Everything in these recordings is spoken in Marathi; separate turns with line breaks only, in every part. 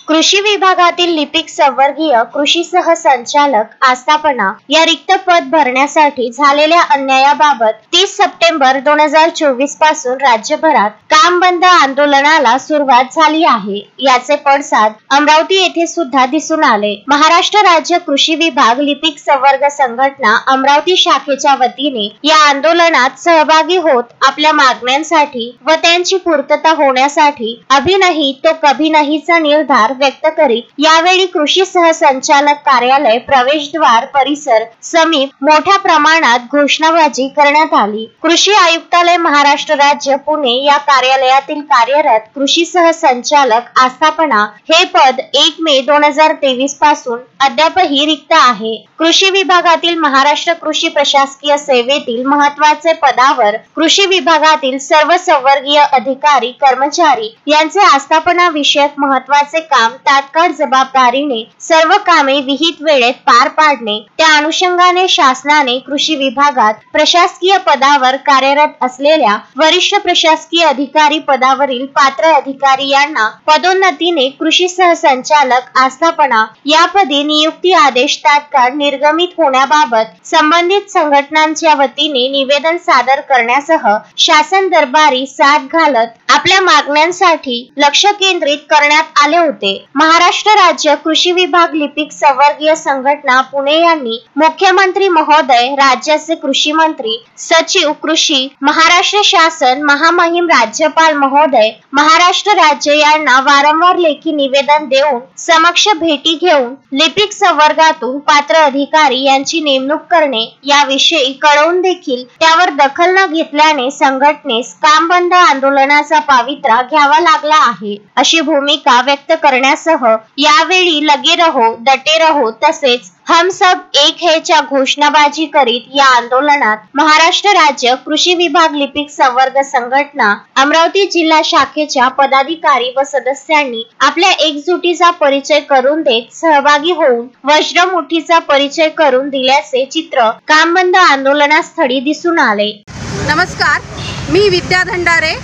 कृषी विभागातील लिपिक संवर्गीय कृषी सहसंचालक आस्थापना या रिक्त पद भरण्यासाठी झालेल्या अन्यायाबाबत 30 सप्टेंबर 2024 पासून राज्यभरात काम बंद आंदोलनाला सुरुवात झाली आहे। याचे पडसाद अमरावती येथे सुद्धा दिसून आले। महाराष्ट्र राज्य कृषी विभाग लिपिक संवर्ग संघटना अमरावती शाखेच्या वतीने या आंदोलनात सहभागी होत आपल्या मागण्यांसाठी व त्यांची पूर्तता होण्यासाठी अभी नहीं तो कभी नहीचा निर्धार व्यक्त करीत यावेळी कृषी सहसंचालक कार्यालय प्रवेशद्वार परिसर समीप मोठ्या प्रमाणात घोषणाबाजी करण्यात आली। कृषी आयुक्तालय महाराष्ट्र राज्य पुणे या कार्यालयातील कार्यरत कृषी सहसंचालक आस्थापना हे पद 1 मे 2023 पासून अद्यापही रिक्त आहे। कृषी विभागातील महाराष्ट्र कृषी प्रशासकीय सेवेतील महत्त्वाचे पदावर कृषी विभागातील सर्व संवर्गीय अधिकारी कर्मचारी यांचे आस्थापना विषयक महत्त्वाचे काम तात्काळ जबाबदारीने सर्व कामे विहित वेळेत पार पाडणे, त्या अनुषंगाने शासनाने कृषी विभागात प्रशासकीय पदावर कार्यरत असलेल्या वरिष्ठ प्रशासकीय अधिकारी पदावरील पात्र अधिकारी यांना पदोन्नतीने कृषी सहसंचालक आस्थापना यापदी नियुक्ती आदेश तात्काळ निर्गमित होण्याबाबत संबंधित संघटनांच्या वतीने निवेदन सादर करण्यासह शासन दरबारी साथ घालत आपल्या मागण्यांसाठी लक्ष केंद्रित करण्यात आले होते। महाराष्ट्र राज्य कृषी विभाग लिपिक संवर्गीय संघटना पुणे यांनी मुख्यमंत्री महोदय, राज्याचे कृषी मंत्री, सचिव कृषी, महाराष्ट्र शासन, महामहिम राज्यपाल महोदय, महाराष्ट्र राज्य यांना वारंवार लेखी निवेदन देऊन समक्ष भेटी घेऊन लिपिक संवर्गातून पात्र अधिकारी यांची नेमणूक करणे याविषयी कळवून देखील त्यावर दखल न घेतल्याने संघटनेस काम बंद आंदोलनाचा पावित्रा घ्यावा लागला आहे, अशी भूमिका व्यक्त करण्यासह यावेळी लगे रहो, डटे रहो तसेच हम सब एक है च्या घोषणाबाजी करीत या आंदोलनात महाराष्ट्र राज्य कृषी विभाग लिपिक संवर्ग संघटना अमरावती जिल्हा शाखेच्या पदाधिकारी व सदस्यांनी आपल्या एकजुटीचा परिचय करून देत सहभागी होऊन वज्रमुठीचा परिचय करून दिल्याचे चित्र काम बंद आंदोलनास्थळी दिसून आले।
नमस्कार, मी विद्या धंडारे,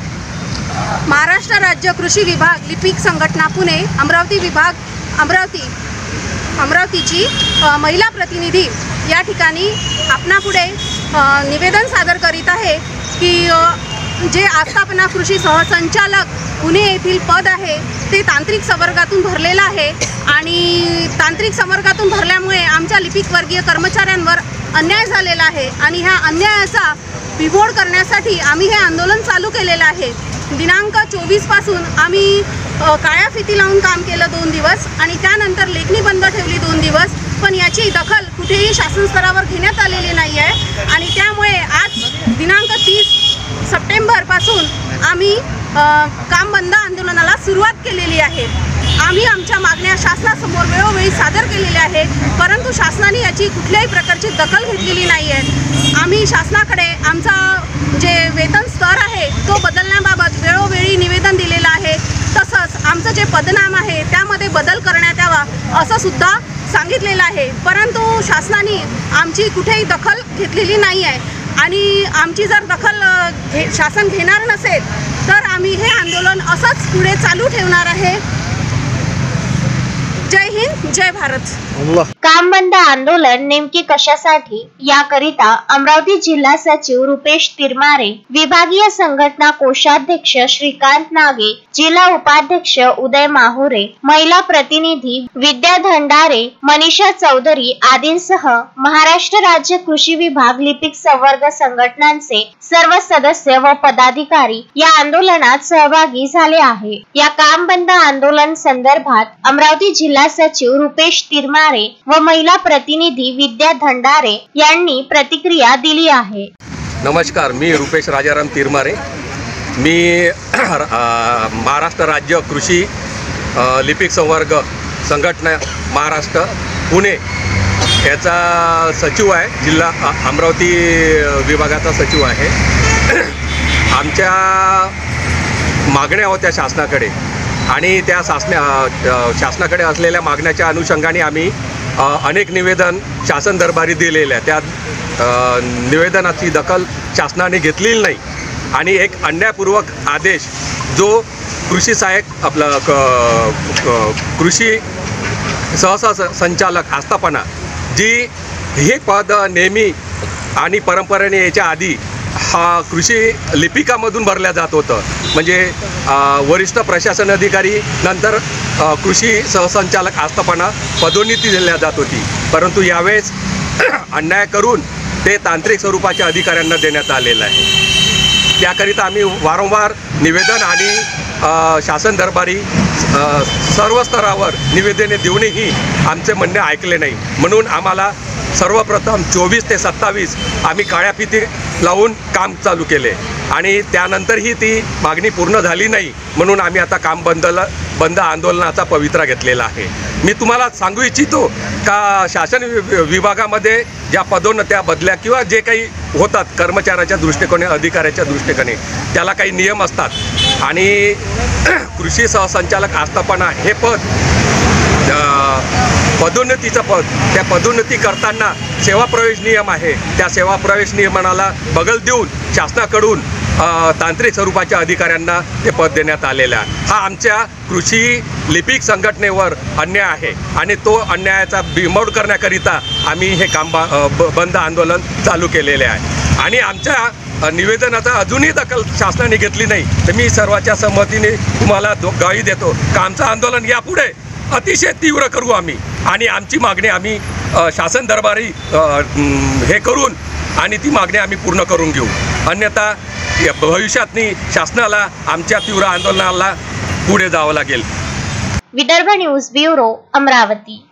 महाराष्ट्र राज्य कृषी विभाग लिपिक संघटना पुणे अमरावती विभाग अमरावतीची महिला प्रतिनिधी या ठिकाणी आपणापुढे निवेदन सादर करीत आहे की जे आस्थापना कृषी सहसंचालक पुणे येथील पद आहे ते तांत्रिक संवर्गातून भरलेलं आहे आणि तांत्रिक संवर्गातून भरल्यामुळे आमच्या लिपिक वर्गीय कर्मचाऱ्यांवर अन्याय झालेला आहे आणि ह्या अन्यायाचा बिमोड करण्यासाठी आम्ही हे आंदोलन चालू केलेलं आहे। दिनांक 24 पासून आम्ही काळ्या फिती लावून काम केलं 2 दिवस आणि त्यानंतर लेखणी बंद ठेवली 2 दिवस, पण याची दखल कुठेही शासन स्तरावर घेण्यात आलेली नाही आहे आणि त्यामुळे आज दिनांक 30 सप्टेंबर पासून आम्ही काम बंद आंदोलनाला सुरुवात केलेली आहे। आम्ही आमच्या मागण्या शासनासमोर वेळोवेळी सादर केलेल्या आहेत, परंतु शासनाने याची कुठल्याही प्रकारची दखल घेतलेली नाही आहे। आम्ही शासनाकडे आमचा जे वेतन स्तर आहे तो बदलण्याबाबत वेळोवेळी निवेदन दिलेलं आहे, तसंच आमचं जे पदनाम आहे त्यामध्ये बदल करण्यात यावा असं सुद्धा सांगितलेलं आहे, परंतु शासनाने आमची कुठेही दखल घेतलेली नाही आहे आणि आमची जर दखल शासन घेणार नसेल तर आम्ही हे आंदोलन असंच पुढे चालू ठेवणार आहे। जय हिंद, जय भारत।
काम बंद आंदोलन नेमके कशासाठी याकरिता अमरावती जिल्हा सचिव रुपेश तिरमारे, विभागीय संघटना कोषाध्यक्ष श्रीकांत नागे, जिल्हा उपाध्यक्ष उदय माहुरे, महिला प्रतिनिधी विद्या धंडारे, मनीषा चौधरी आदींसह महाराष्ट्र राज्य कृषी विभाग लिपिक संवर्ग संघटनांचे सर्व सदस्य व पदाधिकारी या आंदोलनात सहभागी झाले आहे। या काम बंद आंदोलन संदर्भात अमरावती जिल्हा सचिव रुपेश तिरमारे व महिला प्रतिनिधी विद्या धंडारे यांनी प्रतिक्रिया दिली आहे।
नमस्कार, मी रुपेश राजाराम तिरमारे, मी महाराष्ट्र राज्य कृषी लिपिक संवर्ग संघटना महाराष्ट्र पुणे याचा सचिव आहे, जिल्हा अमरावती विभागाचा सचिव आहे। आमच्या मागण्या होत्या शासनाकडे आणि त्या शासनाकडे असलेल्या मागण्याच्या अनुषंगाने आम्ही अनेक निवेदन शासन दरबारी दिलेले आहे। त्या निवेदनाची दखल शासनाने घेतलेली नाही आणि एक अन्यायपूर्वक आदेश जो कृषी सहाय्यक आपलं कृषी संचालक आस्थापना जी हे पद नेहमी आणि परंपरेने याच्या आधी हा कृषी लिपिकामधून भरल्या जात होतं. म्हणजे वरिष्ठ प्रशासन अधिकारी नंतर कृषी सहसंचालक आस्थापना पदोन्नती दिल्या जात होती. परंतु यावेळेस अन्याय करून ते तांत्रिक स्वरूपाच्या अधिकाऱ्यांना देण्यात आलेलं आहे. त्याकरिता आम्ही वारंवार निवेदन आणि शासन दरबारी सर्व स्तरावर निवेदने देऊनही आमचे म्हणणे ऐकले नाही. म्हणून आम्हाला सर्वप्रथम 24 ते 27 आम्ही काळ्या फिती लावून काम चालू केले आणि त्यानंतरही ती मागणी पूर्ण झाली नाही. म्हणून आम्ही आता काम बंद आंदोलनाचा पवित्रा घेतलेला आहे. मी तुम्हाला सांगू इच्छितो का शासन विभागामध्ये ज्या पदोन्नत्या बदल्या किंवा जे काही होतात कर्मचाऱ्याच्या दृष्टिकोने अधिकाऱ्याच्या दृष्टिकोने त्याला काही नियम असतात आणि कृषी सहसंचालक आस्थापना हे पद पदोन्नतीचं पद, त्या पदोन्नती करताना सेवा प्रवेश नियम आहे. त्या सेवा प्रवेश नियमनाला बगल देऊन शासनाकडून तांत्रिक स्वरूपाच्या अधिकाऱ्यांना ते पद देण्यात आलेलं आहे. हा आमच्या कृषी लिपिक संघटनेवर अन्याय आहे आणि तो अन्यायाचा बिमोड करण्याकरिता आम्ही हे काम बंद आंदोलन चालू केलेले आहे. आणि आमच्या निवेदनाचा अजूनही दखल शासनाने घेतली नाही तर मी सर्वांच्या संमतीने तुम्हाला ग्वाही देतो का आमचं आंदोलन यापुढे अतिशय तीव्र करू आम्ही आणि आमची मागणी आम्ही शासन दरबारी हे करून आणि ती मागणी आम्ही पूर्ण करून घेऊ. अन्यथा भविष्यातनी शासनाला आमच्या तीव्र आंदोलनाला पुढे जावं लागेल.
Vidarbha news bureau, Amravati.